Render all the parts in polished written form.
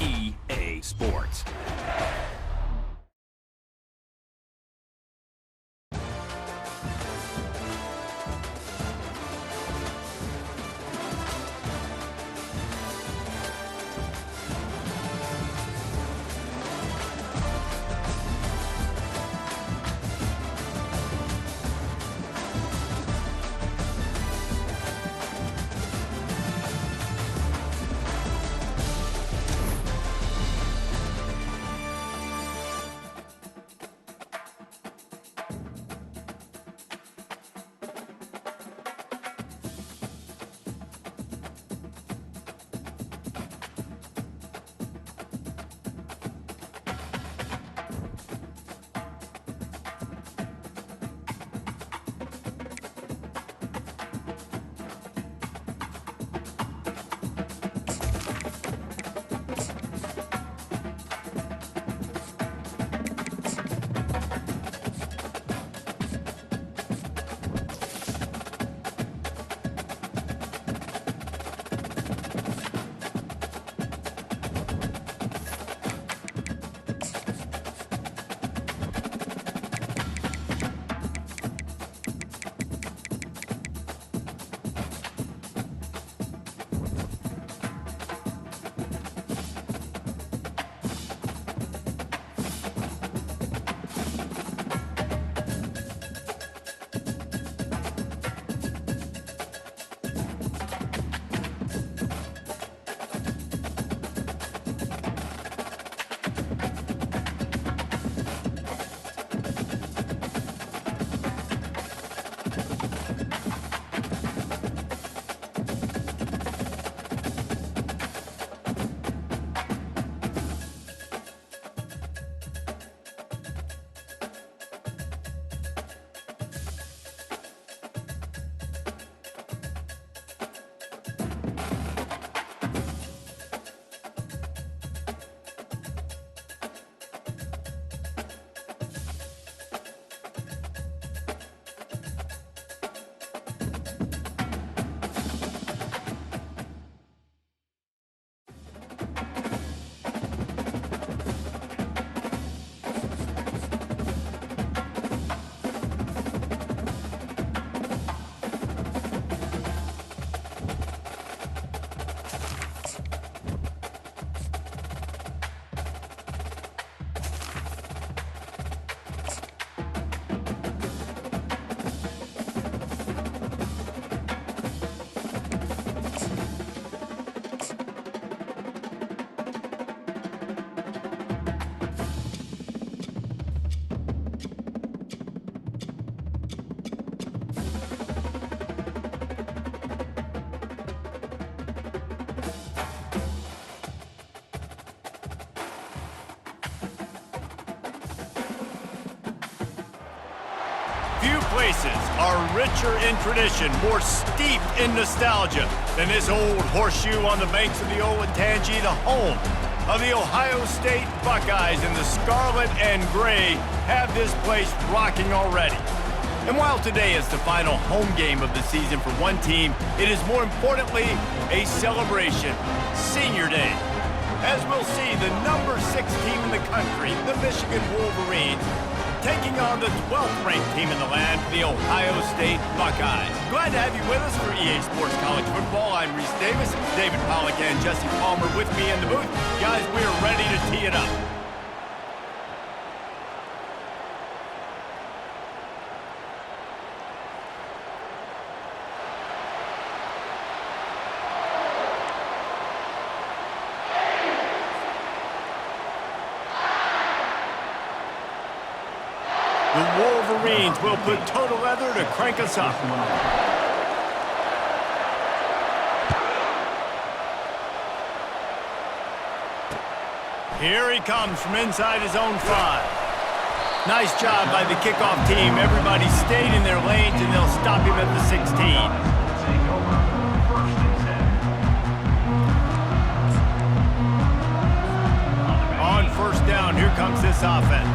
EA Sports. Few places are richer in tradition, more steeped in nostalgia than this old horseshoe on the banks of the Olentangy, the home of the Ohio State Buckeyes, and the scarlet and gray have this place rocking already. And while today is the final home game of the season for one team, it is more importantly a celebration, Senior Day. As we'll see, the number 6 team in the country, the Michigan Wolverines, taking on the 12th-ranked team in the land, the Ohio State Buckeyes. Glad to have you with us for EA Sports College Football. I'm Reese Davis, David Pollack and Jesse Palmer with me in the booth. Guys, we are ready to tee it up. The Wolverines will put total leather to crank us up. Here he comes from inside his own 5. Nice job by the kickoff team. Everybody stayed in their lanes, and they'll stop him at the 16. On first down, here comes this offense.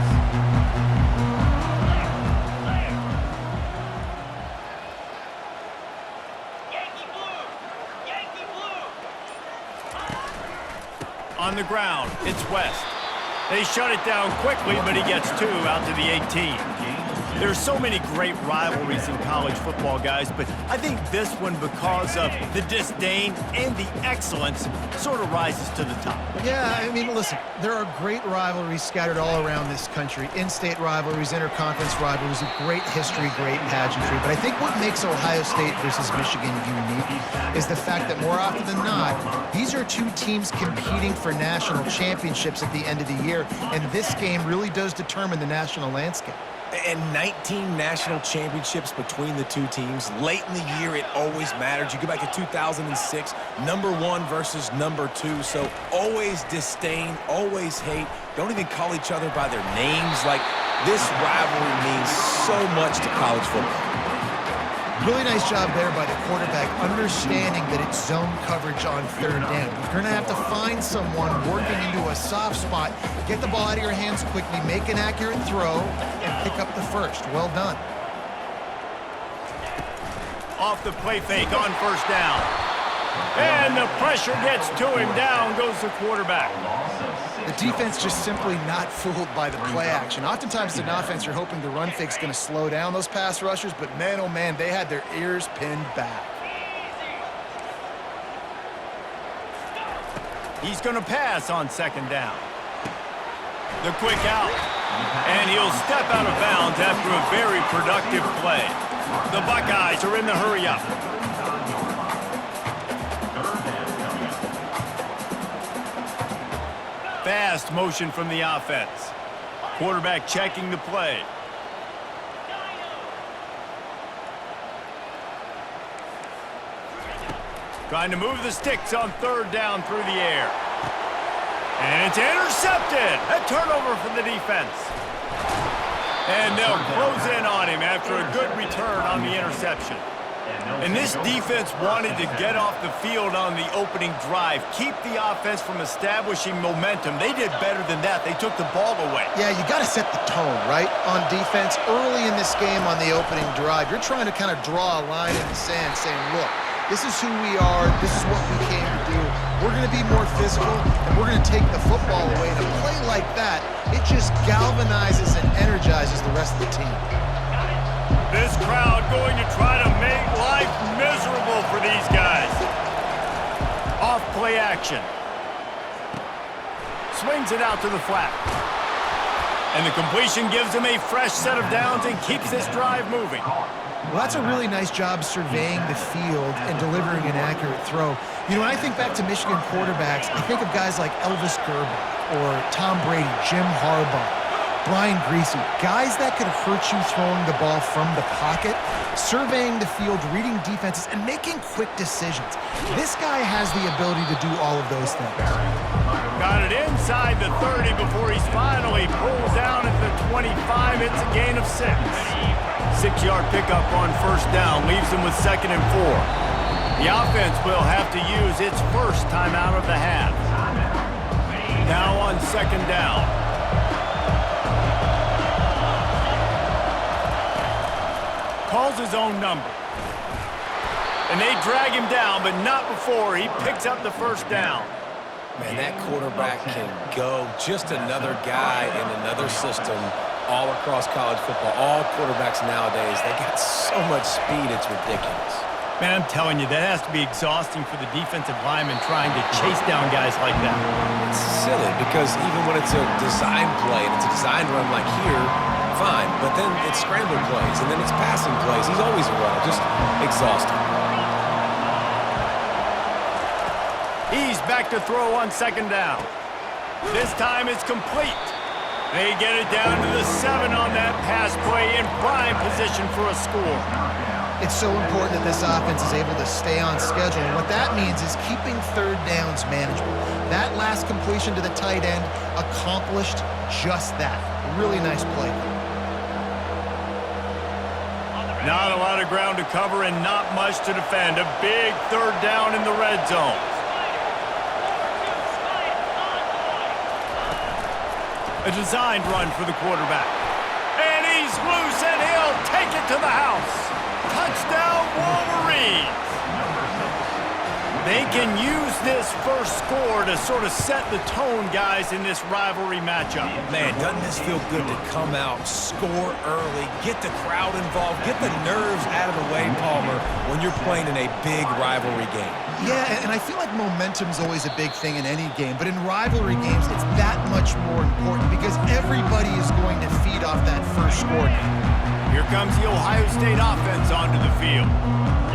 on the ground. It's West. They shut it down quickly, but he gets 2 out to the 18. There's so many great rivalries in college football, guys, but I think this one, because of the disdain and the excellence, sort of rises to the top. Yeah, I mean, listen, there are great rivalries scattered all around this country. In-state rivalries, interconference rivalries, great history, great pageantry. But I think what makes Ohio State versus Michigan unique is the fact that more often than not, these are two teams competing for national championships at the end of the year, and this game really does determine the national landscape. And 19 national championships between the two teams. Late in the year, it always mattered. You go back to 2006, #1 versus #2. So always disdain, always hate. Don't even call each other by their names. Like, this rivalry means so much to college football. Really nice job there by the quarterback, understanding that it's zone coverage on 3rd down. You're going to have to find someone working into a soft spot, get the ball out of your hands quickly, make an accurate throw, and pick up the first. Well done. Off the play fake on 1st down. And the pressure gets to him. Down goes the quarterback. The defense just simply not fooled by the play action. Oftentimes, in offense, you're hoping the run fake's going to slow down those pass rushers, but man, oh man, they had their ears pinned back. He's going to pass on 2nd down. The quick out. And he'll step out of bounds after a very productive play. The Buckeyes are in the hurry-up. Fast motion from the offense. Quarterback checking the play. Trying to move the sticks on 3rd down through the air. And it's intercepted. A turnover for the defense. And they'll close in on him after a good return on the interception. And this defense wanted to get off the field on the opening drive, keep the offense from establishing momentum. They did better than that. They took the ball away. Yeah, you got to set the tone, right, on defense. Early in this game on the opening drive, you're trying to kind of draw a line in the sand saying, look, this is who we are. This is what we came to do. We're going to be more physical, and we're going to take the football away. And a play like that, it just galvanizes and energizes the rest of the team. This crowd going to try to make life miserable for these guys. Off play action. Swings it out to the flat. And the completion gives him a fresh set of downs and keeps this drive moving. Well, that's a really nice job surveying the field and delivering an accurate throw. You know, when I think back to Michigan quarterbacks, I think of guys like Elvis Grbac or Tom Brady, Jim Harbaugh, Brian Griese, guys that could hurt you throwing the ball from the pocket, surveying the field, reading defenses, and making quick decisions. This guy has the ability to do all of those things. Got it inside the 30 before he's finally pulled down at the 25. It's a gain of 6. 6-yard pickup on 1st down leaves them with 2nd and 4. The offense will have to use its first timeout of the half. Now on 2nd down. Calls his own number. And they drag him down, but not before he picks up the 1st down. Man, that quarterback can go. Just another guy in another system all across college football. All quarterbacks nowadays, they got so much speed, it's ridiculous. Man, I'm telling you, that has to be exhausting for the defensive lineman trying to chase down guys like that. It's silly because even when it's a design play and it's a design run like here, fine, but then it's scramble plays, and then it's passing plays. He's always a runner, just exhausting. He's back to throw on 2nd down. This time it's complete. They get it down to the 7 on that pass play in prime position for a score. It's so important that this offense is able to stay on schedule, and what that means is keeping 3rd downs manageable. That last completion to the tight end accomplished just that. Really nice play. Not a lot of ground to cover and not much to defend. A big 3rd down in the red zone. A designed run for the quarterback. And he's loose, and he'll take it to the house. Touchdown, Wolverines! They can use this first score to sort of set the tone, guys, in this rivalry matchup. Man, doesn't this feel good to come out, score early, get the crowd involved, get the nerves out of the way, Palmer, when you're playing in a big rivalry game? Yeah, and I feel like momentum's always a big thing in any game, but in rivalry games, it's that much more important because everybody is going to feed off that first score. Here comes the Ohio State offense onto the field.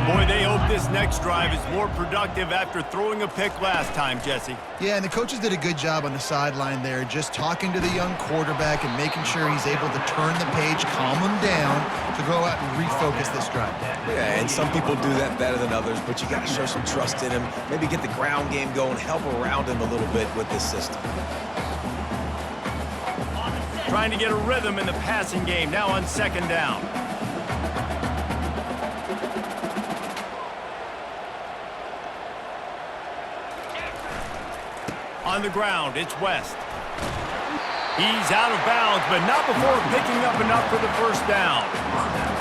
Boy, they hope this next drive is more productive after throwing a pick last time, Jesse. Yeah, and the coaches did a good job on the sideline there, just talking to the young quarterback and making sure he's able to turn the page, calm him down, to go out and refocus this drive. Yeah, and some people do that better than others, but you got to show some trust in him, maybe get the ground game going, help around him a little bit with this system. Trying to get a rhythm in the passing game, now on second down. On the ground, it's West. He's out of bounds, but not before picking up enough for the first down.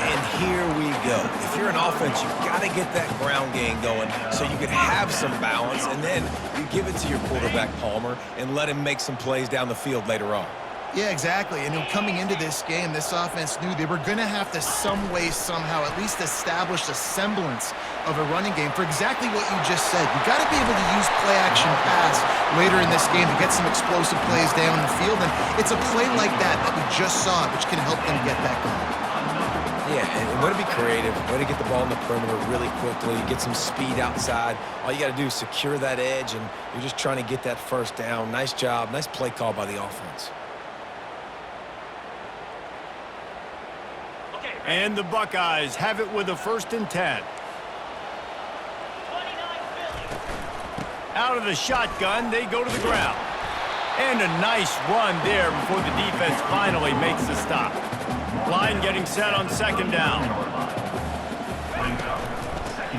And here we go. If you're an offense, you've got to get that ground game going so you can have some balance, and then you give it to your quarterback, Palmer, and let him make some plays down the field later on. Yeah, exactly. And coming into this game, this offense knew they were going to have to some way, somehow, at least establish a semblance of a running game for exactly what you just said. You got to be able to use play-action pass later in this game to get some explosive plays down the field. And it's a play like that we just saw, which can help them get that going. Yeah, and way to be creative, way to get the ball in the perimeter really quickly, get some speed outside. All you got to do is secure that edge, and you're just trying to get that first down. Nice job, nice play call by the offense. And the Buckeyes have it with a 1st and 10. Out of the shotgun, they go to the ground. And a nice run there before the defense finally makes the stop. Line getting set on second down.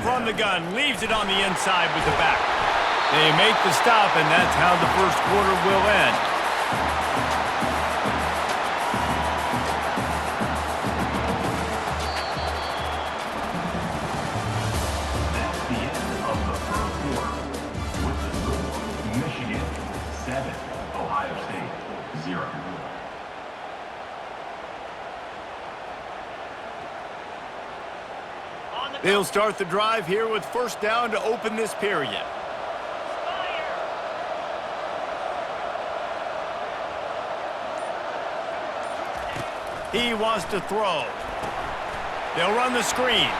From the gun, leaves it on the inside with the back. They make the stop, and that's how the first quarter will end. They'll start the drive here with first down to open this period. He wants to throw. They'll run the screen.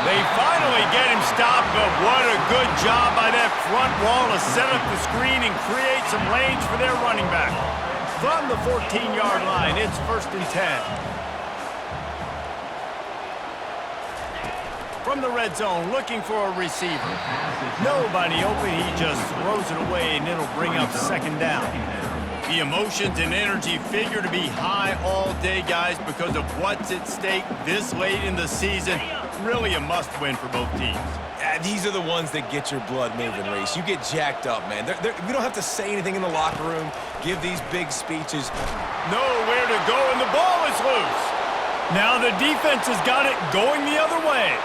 They finally get him stopped, but what a good job by that front wall to set up the screen and create some lanes for their running back. From the 14-yard line, it's 1st and 10. From the red zone, looking for a receiver. Nobody open, he just throws it away, and it'll bring up second down. The emotions and energy figure to be high all day, guys, because of what's at stake this late in the season. Really a must-win for both teams. These are the ones that get your blood moving, Reese. You get jacked up, man. We don't have to say anything in the locker room, give these big speeches. Nowhere to go, and the ball is loose. Now the defense has got it going the other way.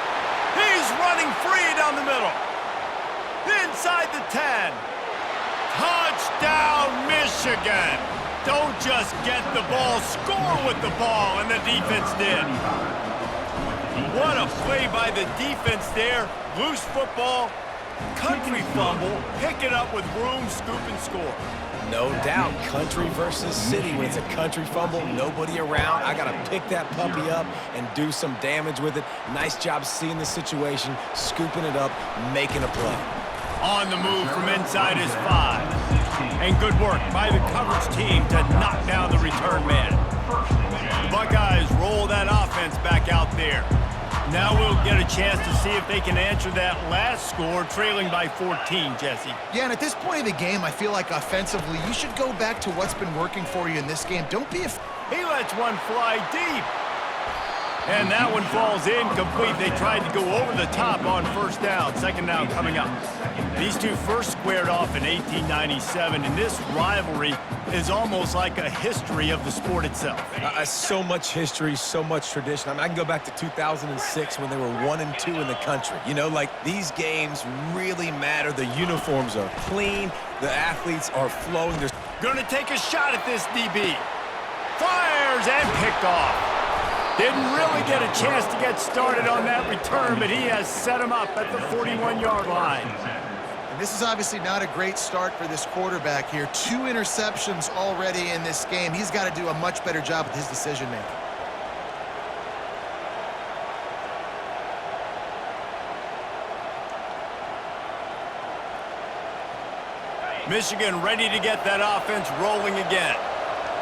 He's running free down the middle. Inside the 10. Touchdown, Michigan. Don't just get the ball, score with the ball, and the defense did. What a play by the defense there. Loose football, country fumble, pick it up with room, scoop, and score. No doubt, country versus city. When it's a country fumble, nobody around. I got to pick that puppy up and do some damage with it. Nice job seeing the situation, scooping it up, making a play. On the move from inside his 5. And good work by the coverage team to knock down the return man. The Buckeyes roll that offense back out there. Now we'll get a chance to see if they can answer that last score, trailing by 14, Jesse. Yeah, and at this point of the game, I feel like offensively, you should go back to what's been working for you in this game. Don't be He lets one fly deep. And that one falls incomplete. They tried to go over the top on first down. Second down coming up. These two first squared off in 1897, and this rivalry is almost like a history of the sport itself. So much history, so much tradition. I mean, I can go back to 2006 when they were 1-2 in the country. You know, like, these games really matter. The uniforms are clean. The athletes are flowing. There's Gonna take a shot at this DB. Fires and picked off. Didn't really get a chance to get started on that return, but he has set him up at the 41-yard line. And this is obviously not a great start for this quarterback here. 2 interceptions already in this game. He's got to do a much better job with his decision-making. Michigan ready to get that offense rolling again.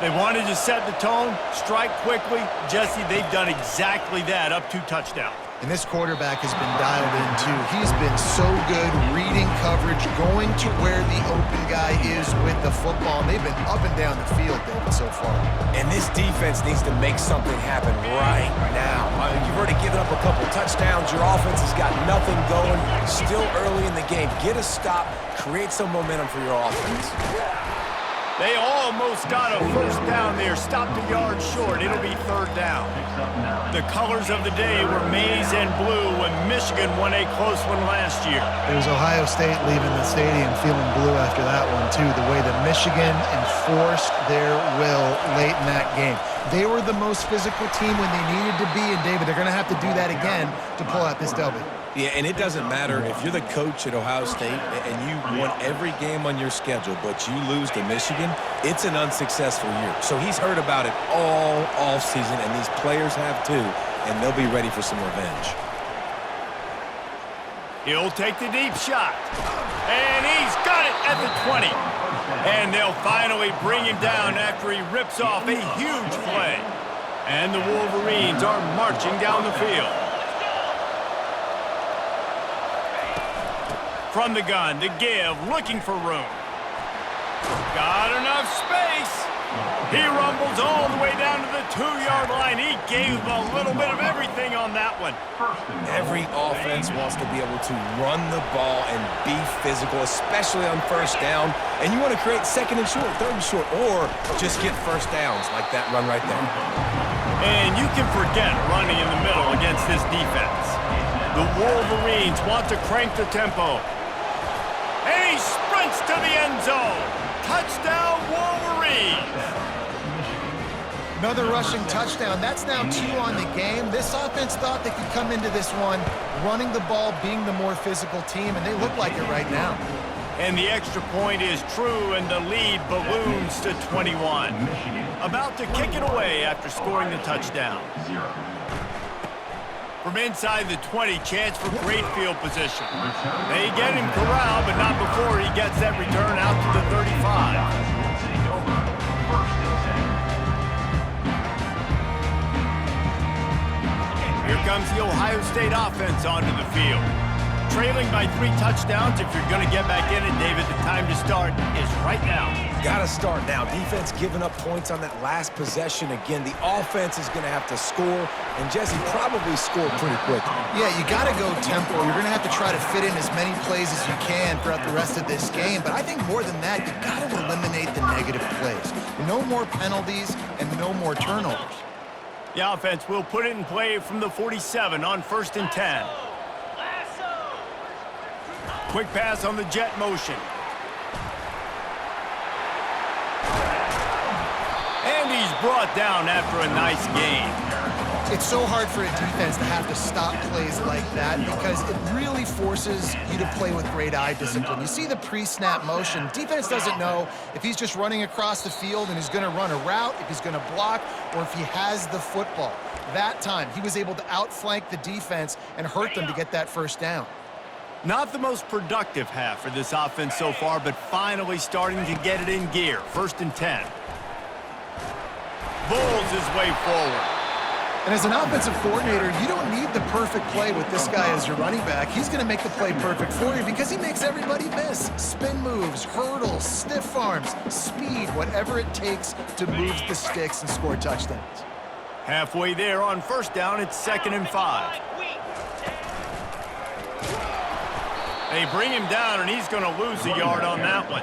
They wanted to set the tone, strike quickly. Jesse, they've done exactly that, up 2 touchdowns. And this quarterback has been dialed in, too. He's been so good reading coverage, going to where the open guy is with the football. And they've been up and down the field, David, so far. And this defense needs to make something happen right now. You've already given up a couple touchdowns. Your offense has got nothing going. Still early in the game. Get a stop. Create some momentum for your offense. They almost got a first down there. Stopped a yard short. It'll be 3rd down. The colors of the day were maize and blue when Michigan won a close one last year. It was Ohio State leaving the stadium feeling blue after that one, too. The way that Michigan enforced their will late in that game. They were the most physical team when they needed to be, and David, they're going to have to do that again to pull out this W. Yeah, and it doesn't matter if you're the coach at Ohio State and you won every game on your schedule, but you lose to Michigan, it's an unsuccessful year. So he's heard about it all offseason, and these players have too, and they'll be ready for some revenge. He'll take the deep shot, and he's got it at the 20. And they'll finally bring him down after he rips off a huge play. And the Wolverines are marching down the field. From the gun, the give, looking for room. Got enough space. He rumbles all the way down to the 2-yard line. He gave a little bit of everything on that one. Every offense wants to be able to run the ball and be physical, especially on first down. And you want to create 2nd and short, 3rd and short, or just get first downs like that run right there. And you can forget running in the middle against this defense. The Wolverines want to crank the tempo. And he sprints to the end zone. Touchdown, Wolverines. Another rushing touchdown. That's now 2 on the game. This offense thought they could come into this one running the ball, being the more physical team, and they look like it right now. And the extra point is true, and the lead balloons to 21. About to kick it away after scoring the touchdown. From inside the 20, chance for great field position. They get him corralled, but not before he gets that return out to the 35. Here comes the Ohio State offense onto the field. Trailing by 3 touchdowns. If you're going to get back in it, David, the time to start is right now. Got to start now. Defense giving up points on that last possession. Again, the offense is going to have to score, and Jesse probably scored pretty quickly. Yeah, you got to go tempo. You're going to have to try to fit in as many plays as you can throughout the rest of this game. But I think more than that, you got to eliminate the negative plays. No more penalties and no more turnovers. The offense will put it in play from the 47 on 1st and 10. Quick pass on the jet motion. And he's brought down after a nice gain. It's so hard for a defense to have to stop plays like that because it really forces you to play with great eye discipline. You see the pre-snap motion. Defense doesn't know if he's just running across the field and he's going to run a route, if he's going to block, or if he has the football. That time, he was able to outflank the defense and hurt them to get that first down. Not the most productive half for this offense so far, but finally starting to get it in gear. 1st and 10. Bowls his way forward. And as an offensive coordinator, you don't need the perfect play with this guy as your running back. He's going to make the play perfect for you because he makes everybody miss. Spin moves, hurdles, stiff arms, speed, whatever it takes to move the sticks and score touchdowns. Halfway there on first down, it's 2nd and 5. They bring him down, and he's going to lose a yard on that one.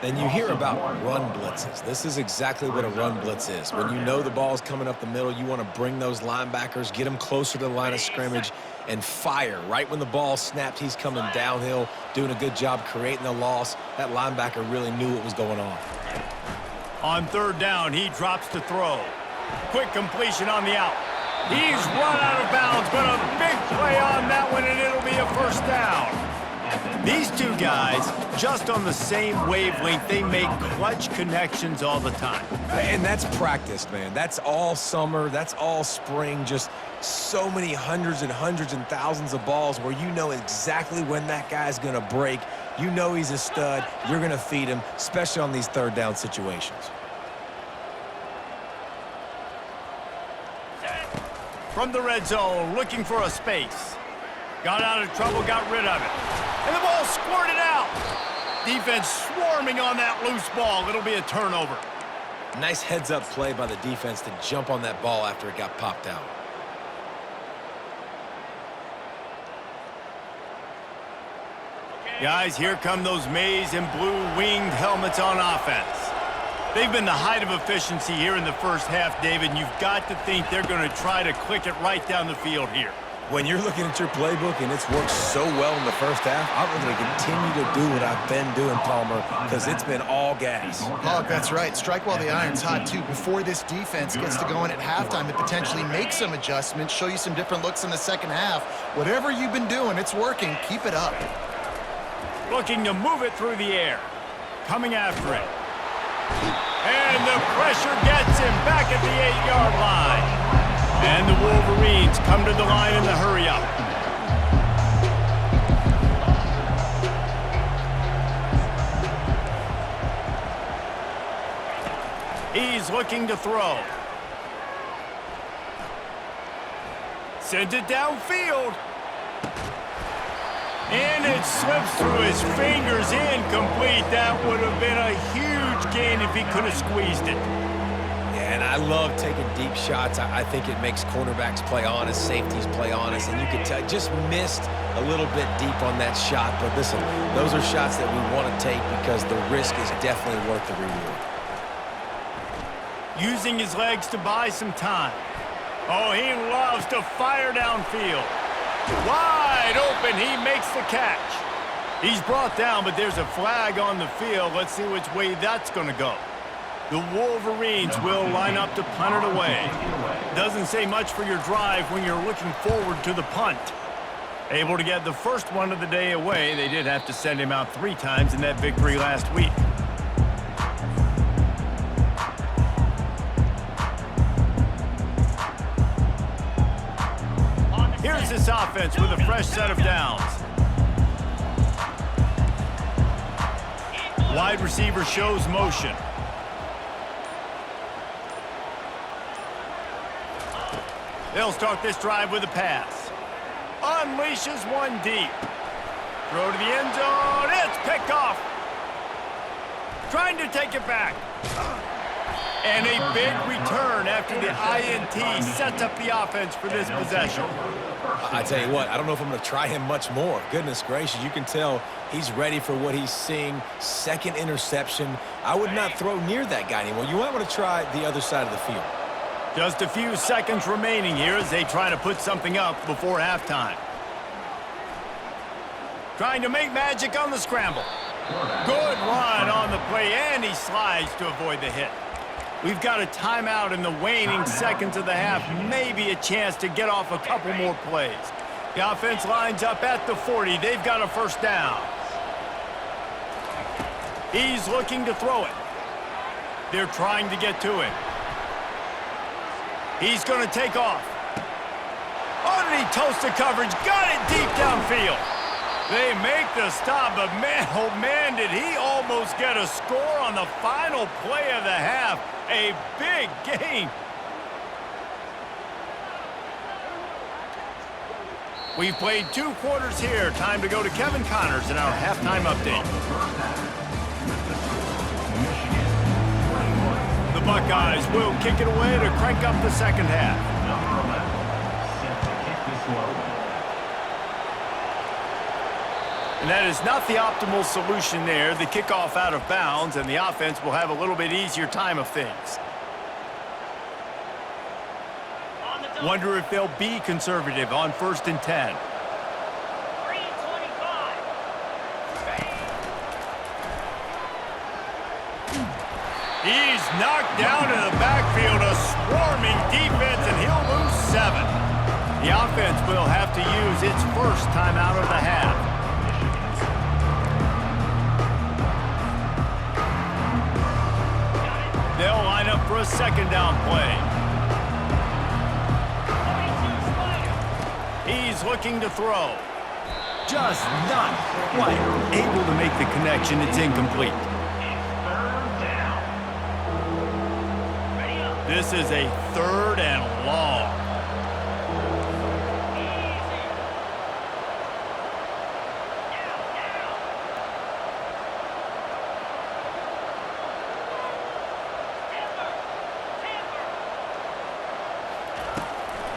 And you hear about run blitzes. This is exactly what a run blitz is. When you know the ball's coming up the middle, you want to bring those linebackers, get them closer to the line of scrimmage, and fire. Right when the ball snapped, he's coming downhill, doing a good job creating the loss. That linebacker really knew what was going on. On 3rd down, he drops to throw. Quick completion on the out. He's run out of bounds, but a big play on that one, and it'll be a first down. These two guys, just on the same wavelength, they make clutch connections all the time. And that's practice, man. That's all summer. That's all spring. Just so many hundreds and thousands of balls where you know exactly when that guy's going to break. You know he's a stud. You're going to feed him, especially on these 3rd down situations. From the red zone, looking for a space. Got out of trouble, got rid of it. And the ball squirted out. Defense swarming on that loose ball. It'll be a turnover. Nice heads-up play by the defense to jump on that ball after it got popped out. Guys, here come those maize and blue winged helmets on offense. They've been the height of efficiency here in the first half, David, and you've got to think they're going to try to click it right down the field here. When you're looking at your playbook and it's worked so well in the first half, I'm going to continue to do what I've been doing, Palmer, because it's been all gas. Hog, that's right. Strike while the iron's hot, too. Before this defense gets to going at halftime and potentially make some adjustments, show you some different looks in the second half. Whatever you've been doing, it's working. Keep it up. Looking to move it through the air. Coming after it. And the pressure gets him back at the 8-yard line. And the Wolverines come to the line in the hurry-up. He's looking to throw. Sends it downfield. And it slips through his fingers, incomplete. That would have been a huge gain if he could have squeezed it. Yeah, and I love taking deep shots. I think it makes cornerbacks play honest, safeties play honest, and you can tell just missed a little bit deep on that shot. But listen, those are shots that we want to take because the risk is definitely worth the reward. Using his legs to buy some time. Oh, he loves to fire downfield. Wide open, he makes the catch. He's brought down, but there's a flag on the field. Let's see which way that's going to go. The Wolverines will line up to punt it away. Doesn't say much for your drive when you're looking forward to the punt. Able to get the first one of the day away. They did have to send him out 3 times in that victory last week. Here's this offense with a fresh set of downs. Wide receiver shows motion. They'll start this drive with a pass. Unleashes one deep. Throw to the end zone. It's picked off. Trying to take it back. And a big return after the INT sets up the offense for this possession. I tell you what, I don't know if I'm going to try him much more. Goodness gracious, you can tell he's ready for what he's seeing. Second interception. I would not throw near that guy anymore. You might want to try the other side of the field. Just a few seconds remaining here as they try to put something up before halftime. Trying to make magic on the scramble. Good run on the play, and he slides to avoid the hit. We've got a timeout in the waning seconds of the half. Maybe a chance to get off a couple more plays. The offense lines up at the 40. They've got a first down. He's looking to throw it. They're trying to get to it. He's going to take off. Underneath toasted coverage. Got it deep downfield. They make the stop, but man, oh man, did he almost get a score on the final play of the half. A big gain. We've played 2 quarters here. Time to go to Kevin Connors in our halftime update. The Buckeyes will kick it away to crank up the second half. And that is not the optimal solution there. The kickoff out of bounds, and the offense will have a little bit easier time of things. Wonder if they'll be conservative on 1st and 10. He's knocked down in the backfield, a swarming defense, and he'll lose 7. The offense will have to use its first timeout of the half. They'll line up for a second down play. He's looking to throw. Just not quite able to make the connection. It's incomplete. This is a 3rd and long.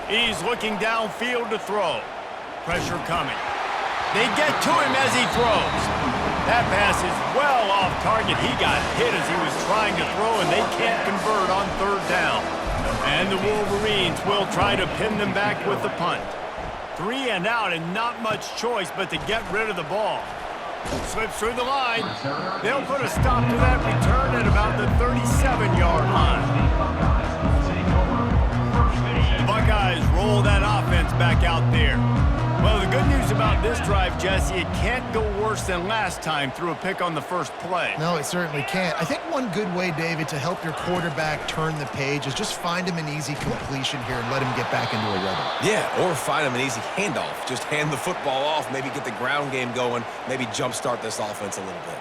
He's looking downfield to throw. Pressure coming. They get to him as he throws. That pass is well off target. He got hit as he was trying to throw, and they can't convert on 3rd down. And the Wolverines will try to pin them back with the punt. 3 and out, and not much choice but to get rid of the ball. Slips through the line. They'll put a stop to that return at about the 37-yard line. The Buckeyes roll that offense back out there. Well, the good news about this drive, Jesse, it can't go worse than last time through a pick on the first play. No, it certainly can't. I think one good way, David, to help your quarterback turn the page is just find him an easy completion here and let him get back into a rhythm. Yeah, or find him an easy handoff. Just hand the football off, maybe get the ground game going, maybe jumpstart this offense a little bit.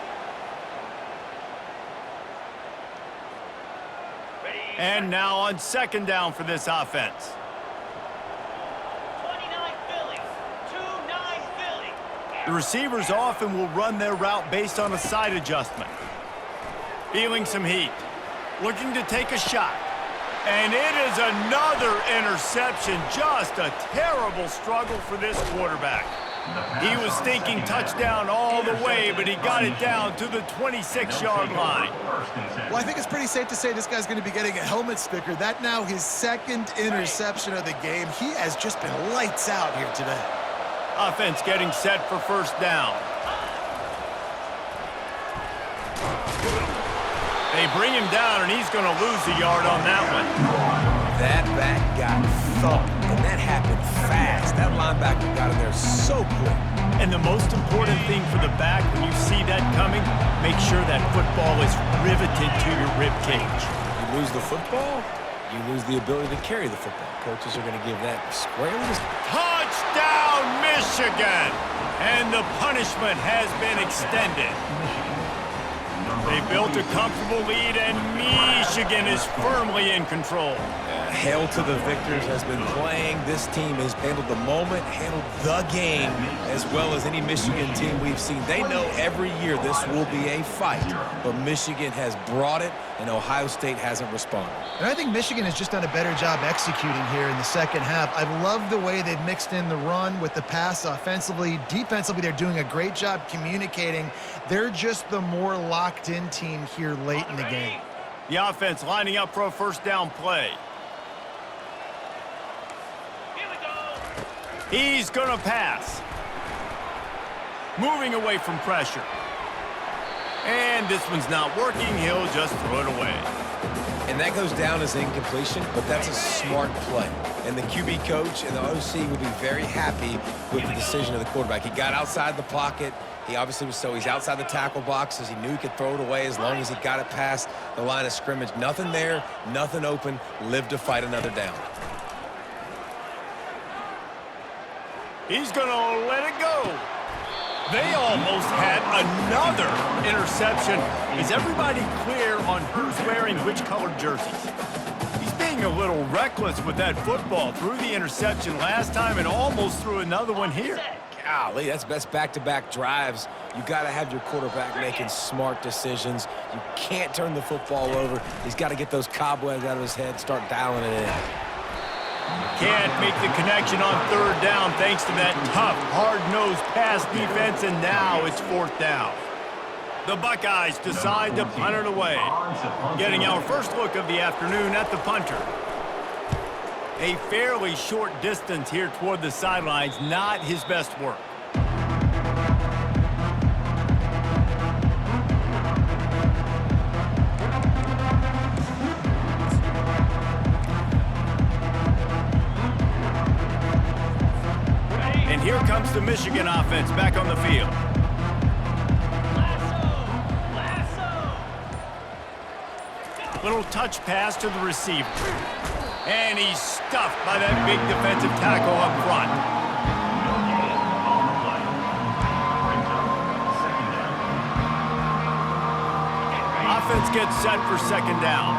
And now on 2nd down for this offense. The receivers often will run their route based on a side adjustment. Feeling some heat. Looking to take a shot. And it is another interception. Just a terrible struggle for this quarterback. He was thinking touchdown all the way, but he got it down to the 26-yard line. Well, I think it's pretty safe to say this guy's going to be getting a helmet sticker. That now his 2nd interception of the game. He has just been lights out here today. Offense getting set for 1st down. They bring him down, and he's going to lose a yard on that one. That back got thumped, and that happened fast. That linebacker got in there so quick. And the most important thing for the back, when you see that coming, make sure that football is riveted to your rib cage. You lose the football, you lose the ability to carry the football. Coaches are going to give that squarely. Touchdown, Michigan! And the punishment has been extended. They built a comfortable lead, and Michigan is firmly in control. Hail to the victors has been playing. This team has handled the moment, handled the game as well as any Michigan team we've seen. They know every year this will be a fight, but Michigan has brought it, and Ohio State hasn't responded. And I think Michigan has just done a better job executing here in the second half. I love the way they've mixed in the run with the pass offensively. Defensively, they're doing a great job communicating. They're just the more locked-in team here late in the game. The offense lining up for a 1st down play. He's going to pass. Moving away from pressure. And this one's not working. He'll just throw it away. And that goes down as incompletion, but that's a smart play. And the QB coach and the OC will be very happy with the decision of the quarterback. He got outside the pocket. He obviously was he's outside the tackle boxes. He knew he could throw it away as long as he got it past the line of scrimmage. Nothing there, nothing open. Live to fight another down. He's going to let it go. They almost had another interception. Is everybody clear on who's wearing which colored jerseys? He's being a little reckless with that football. Threw the interception last time and almost threw another one here. Golly, that's back-to-back drives. You got to have your quarterback making smart decisions. You can't turn the football over. He's got to get those cobwebs out of his head, start dialing it in. Can't make the connection on third down thanks to that tough, hard-nosed pass defense, and now it's fourth down. The Buckeyes decide to punt it away. Getting our first look of the afternoon at the punter. A fairly short distance here toward the sidelines, not his best work. And here comes the Michigan offense back on the field. Little touch pass to the receiver. And he's stuffed by that big defensive tackle up front. Offense gets set for second down.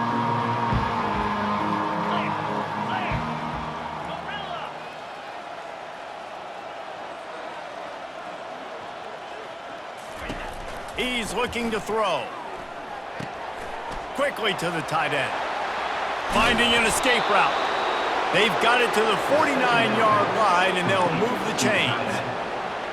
He's looking to throw. Quickly to the tight end. Finding an escape route. They've got it to the 49-yard line, and they'll move the chains.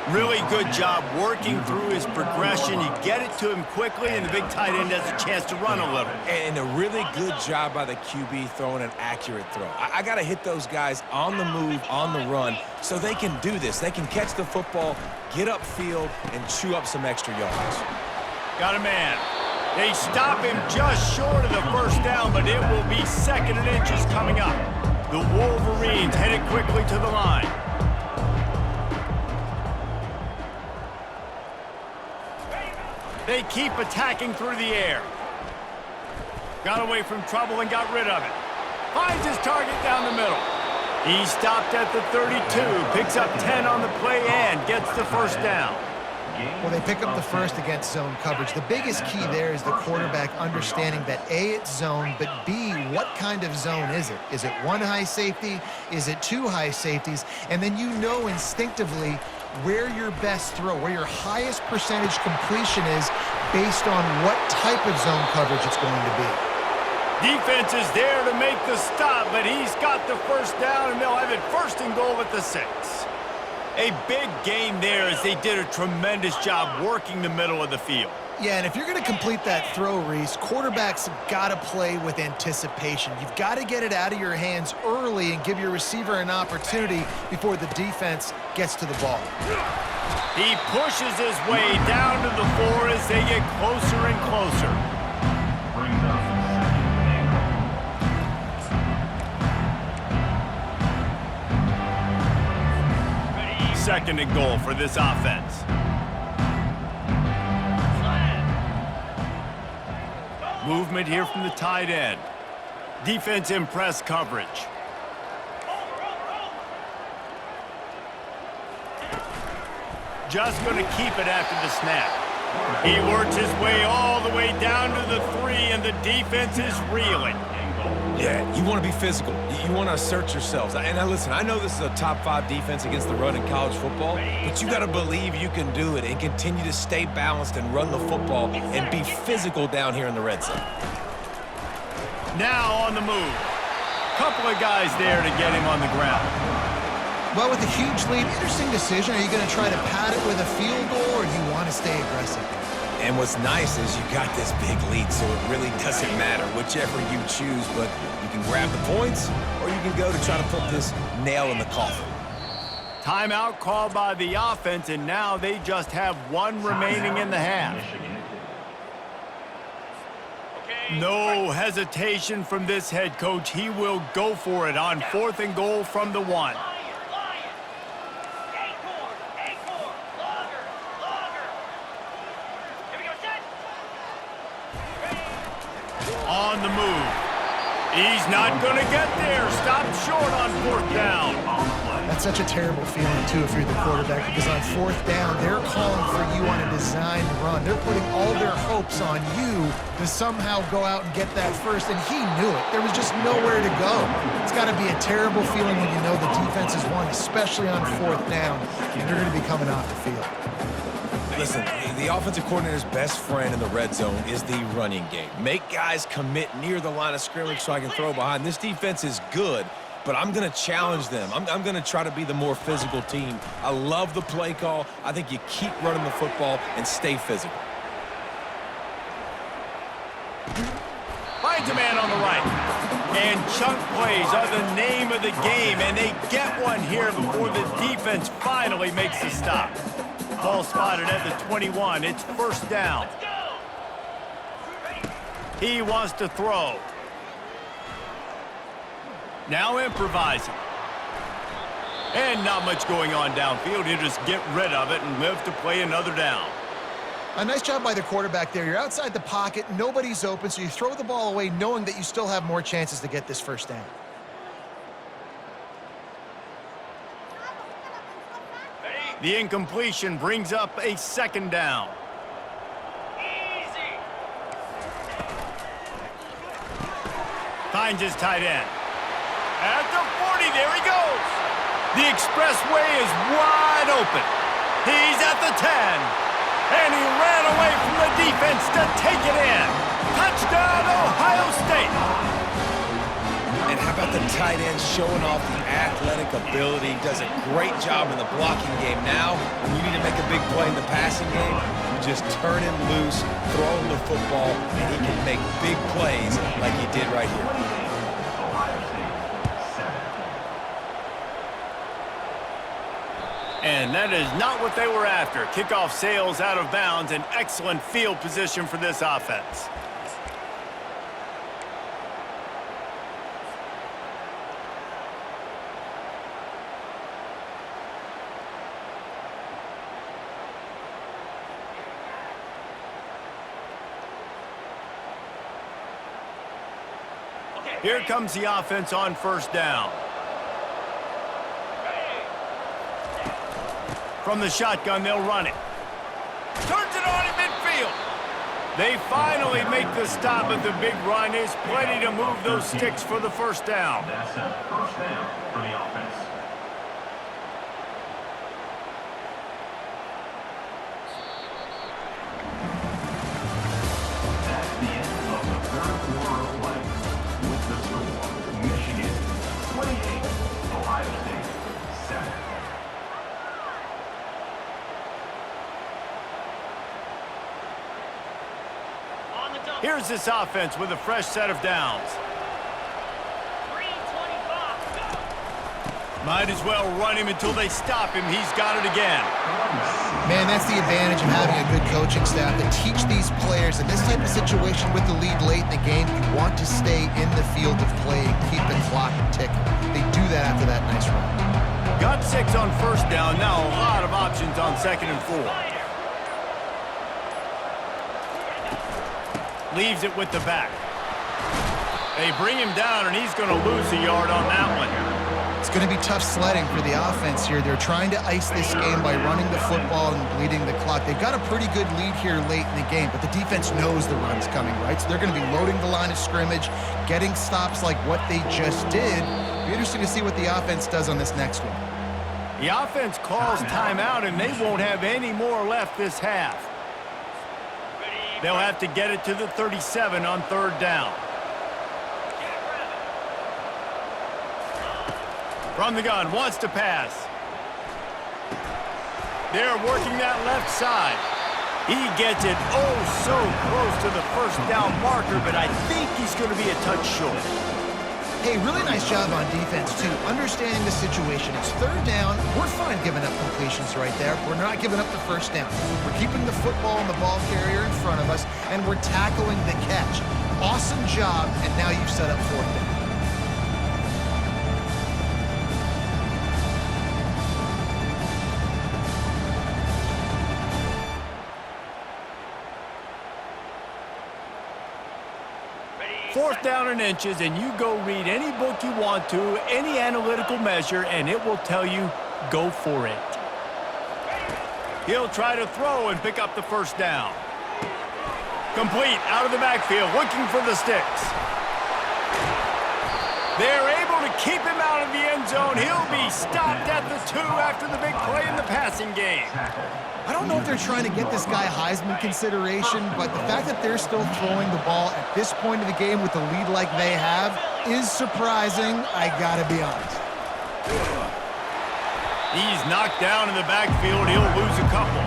Really good job working through his progression. You get it to him quickly, and the big tight end has a chance to run a little. And a really good job by the QB throwing an accurate throw. I got to hit those guys on the move, on the run, so they can do this. They can catch the football, get upfield, and chew up some extra yards. Got a man. They stop him just short of the first down, but it will be second and inches coming up. The Wolverines headed quickly to the line. They keep attacking through the air. Got away from trouble and got rid of it. Finds his target down the middle. He stopped at the 32, picks up 10 on the play and gets the first down. Well, they pick up the first against zone coverage. The biggest key there is the quarterback understanding that A, it's zone, but B, what kind of zone is it? Is it one high safety? Is it two high safeties? And then you know instinctively where your best throw, where your highest percentage completion is based on what type of zone coverage it's going to be. Defense is there to make the stop, but he's got the first down, and they'll have it first and goal at the 6. A big gain there as they did a tremendous job working the middle of the field. Yeah, and if you're going to complete that throw, Reese, quarterbacks have got to play with anticipation. You've got to get it out of your hands early and give your receiver an opportunity before the defense gets to the ball. He pushes his way down to the 4 as they get closer and closer. Second and goal for this offense. Movement here from the tight end. Defense in press coverage. Just going to keep it after the snap. He works his way all the way down to the 3, and the defense is reeling. Yeah, you want to be physical. You want to assert yourselves. And listen, I know this is a top 5 defense against the run in college football, but you got to believe you can do it and continue to stay balanced and run the football and be physical down here in the red zone. Now on the move. Couple of guys there to get him on the ground. Well, with a huge lead, interesting decision. Are you going to try to pad it with a field goal, or do you want to stay aggressive? And what's nice is you got this big lead, so it really doesn't matter whichever you choose, but you can grab the points or you can go to try to put this nail in the coffin. Timeout called by the offense, and now they just have 1 remaining in the half. No hesitation from this head coach. He will go for it on 4th and goal from the 1. On the move. He's not going to get there. Stopped short on 4th down. That's such a terrible feeling, too, if you're the quarterback, because on fourth down, they're calling for you on a designed run. They're putting all their hopes on you to somehow go out and get that first, and he knew it. There was just nowhere to go. It's got to be a terrible feeling when you know the defense has won, especially on fourth down, and they're going to be coming off the field. Listen, the offensive coordinator's best friend in the red zone is the running game. Make guys commit near the line of scrimmage so I can throw behind. This defense is good, but I'm going to challenge them. I'm going to try to be the more physical team. I love the play call. I think you keep running the football and stay physical. Finds a man on the right. And chunk plays are the name of the game, and they get one here before the defense finally makes the stop. Ball spotted at the 21. It's first down. He wants to throw. Now improvising. And not much going on downfield. He'll just get rid of it and live to play another down. A nice job by the quarterback there. You're outside the pocket. Nobody's open, so you throw the ball away knowing that you still have more chances to get this first down. The incompletion brings up a second down. Finds his tight end. At the 40, there he goes. The expressway is wide open. He's at the 10. And he ran away from the defense to take it in. Touchdown, Ohio State. And how about the tight end showing off the athletic ability? He does a great job in the blocking game. Now, when you need to make a big play in the passing game, you just turn him loose, throw him the football, and he can make big plays like he did right here. And that is not what they were after. Kickoff sails out of bounds. An excellent field position for this offense. Here comes the offense on first down. From the shotgun, they'll run it. Turns it on in midfield. They finally make the stop, but the big run is plenty to move those sticks for the first down. That's a first down for the offense. That's the end of the third quarter of play. With the score, Michigan 28, Ohio State 7. Here's this offense with a fresh set of downs. Might as well run him until they stop him. He's got it again. Man, that's the advantage of having a good coaching staff to teach these players in this type of situation with the lead late in the game. You want to stay in the field of play and keep the clock ticking. They do that after that nice run. Got 6 on first down. Now a lot of options on 2nd and 4. Leaves it with the back. They bring him down, and he's going to lose a yard on that one. It's going to be tough sledding for the offense here. They're trying to ice this game by running the football and bleeding the clock. They've got a pretty good lead here late in the game, but the defense knows the run's coming, right? So they're going to be loading the line of scrimmage, getting stops like what they just did. Be interesting to see what the offense does on this next one. The offense calls timeout, and they won't have any more left this half. They'll have to get it to the 37 on third down. From the gun, wants to pass. They're working that left side. He gets it oh so close to the first down marker, but I think he's going to be a touch short. Hey, really nice job on defense, too, understanding the situation. It's third down. We're fine giving up completions right there. We're not giving up the first down. We're keeping the football and the ball carrier in front of us, and we're tackling the catch. Awesome job, and now you've set up fourth down. 4th down and inches, and you go read any book you want to, any analytical measure, and it will tell you, go for it. He'll try to throw and pick up the first down. Complete out of the backfield, looking for the sticks. They're able to keep him out of the end zone. He'll be stopped at the 2 after the big play in the passing game. I don't know if they're trying to get this guy Heisman consideration, but the fact that they're still throwing the ball at this point of the game with the lead like they have is surprising, I gotta be honest. He's knocked down in the backfield. He'll lose a couple.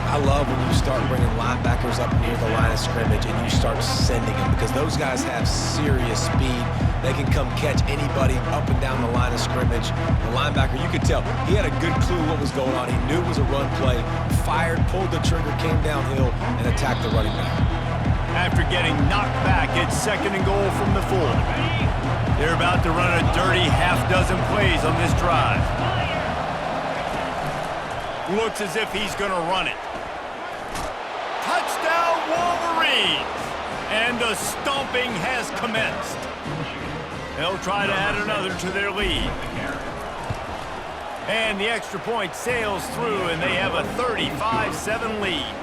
I love when you start bringing linebackers up near the line of scrimmage and you start sending them because those guys have serious speed. They can come catch anybody up and down the line of scrimmage. The linebacker, you could tell, he had a good clue what was going on. He knew it was a run play, fired, pulled the trigger, came downhill, and attacked the running back. After getting knocked back, it's 2nd and goal from the 4. They're about to run a dirty half-dozen plays on this drive. Looks as if he's going to run it. Touchdown, Wolverines! And the stomping has commenced. They'll try to add another to their lead. And the extra point sails through, and they have a 35-7 lead.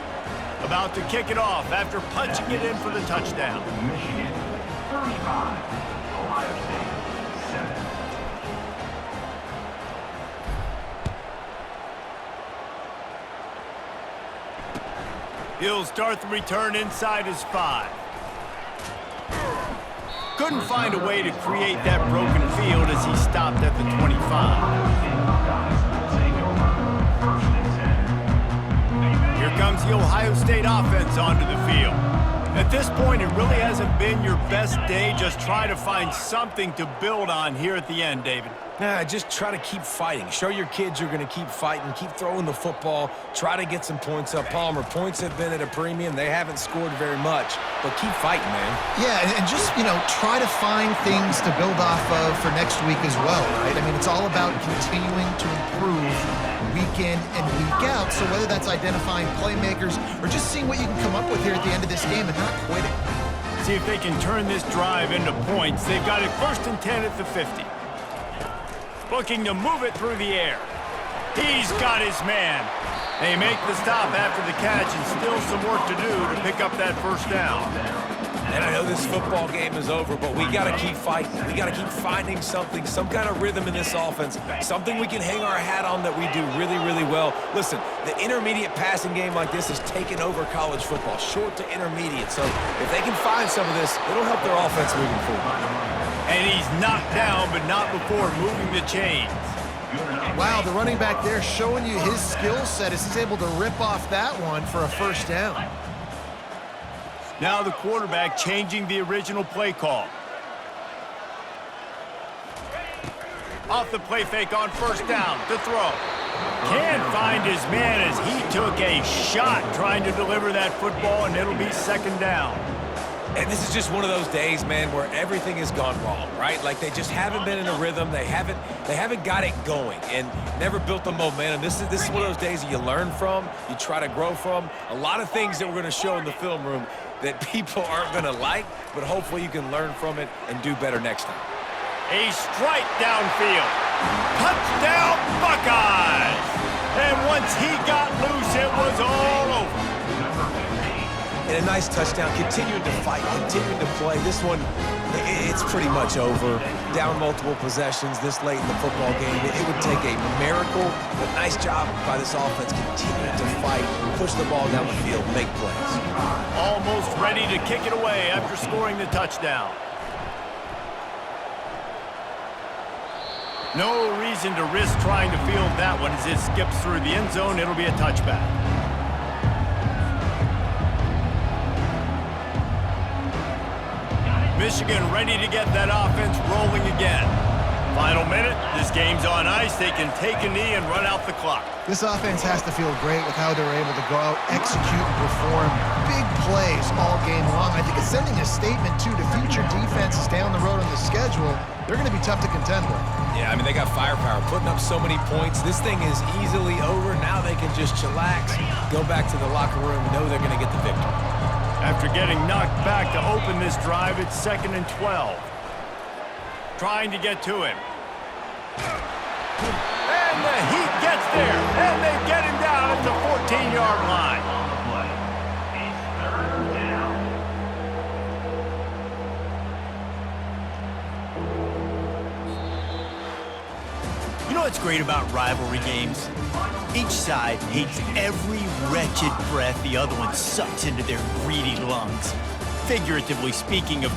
About to kick it off after punching it in for the touchdown. Michigan 35, Ohio State 7. He'll start the return inside his 5. Couldn't find a way to create that broken field as he stopped at the 25. Here comes the Ohio State offense onto the field. At this point, it really hasn't been your best day. Just try to find something to build on here at the end, David. Nah, just try to keep fighting. Show your kids you're going to keep fighting, keep throwing the football, try to get some points up. Palmer, points have been at a premium. They haven't scored very much, but keep fighting, man. Yeah, and just, try to find things to build off of for next week as well, right? I mean, it's all about continuing to improve week in and week out. So whether that's identifying playmakers or just seeing what you can come up with here at the end of this game and not quitting. See if they can turn this drive into points. They've got it 1st and 10 at the 50. Looking to move it through the air. He's got his man. They make the stop after the catch and still some work to do to pick up that first down. And I know this football game is over, but we got to keep fighting. We got to keep finding something, some kind of rhythm in this offense, something we can hang our hat on that we do really, really well. Listen, the intermediate passing game like this is taking over college football, short to intermediate. So if they can find some of this, it'll help their offense moving forward. And he's knocked down, but not before moving the chains. Wow, the running back there showing you his skill set as he's able to rip off that one for a first down. Now the quarterback changing the original play call. Off the play fake on first down to throw. Can't find his man as he took a shot trying to deliver that football, and it'll be 2nd down. And this is just one of those days, man, where everything has gone wrong, right? Like they just haven't been in a rhythm. They haven't got it going and never built the momentum. This is one of those days that you learn from, you try to grow from. A lot of things that we're going to show in the film room that people aren't going to like, but hopefully you can learn from it and do better next time. A strike downfield. Touchdown, Buckeyes! And once he got loose, it was all over. And a nice touchdown, continuing to fight, continuing to play. This one, it's pretty much over. Down multiple possessions this late in the football game. It would take a miracle, but nice job by this offense continuing to fight, push the ball down the field, make plays. Almost ready to kick it away after scoring the touchdown. No reason to risk trying to field that one as it skips through the end zone. It'll be a touchback. Michigan ready to get that offense rolling again. Final minute, this game's on ice. They can take a knee and run out the clock. This offense has to feel great with how they're able to go out, execute, and perform big plays all game long. I think it's sending a statement, too, to future defenses down the road on the schedule. They're going to be tough to contend with. Yeah, I mean, they got firepower, putting up so many points. This thing is easily over. Now they can just chillax, go back to the locker room, know they're going to get the victory. After getting knocked back to open this drive, it's 2nd and 12. Trying to get to him. And the Heat gets there, and they get him down at the 14-yard line. On the play. It's 3rd down. You know what's great about rivalry games? Each side hates every wretched breath the other one sucks into their greedy lungs. Figuratively speaking, of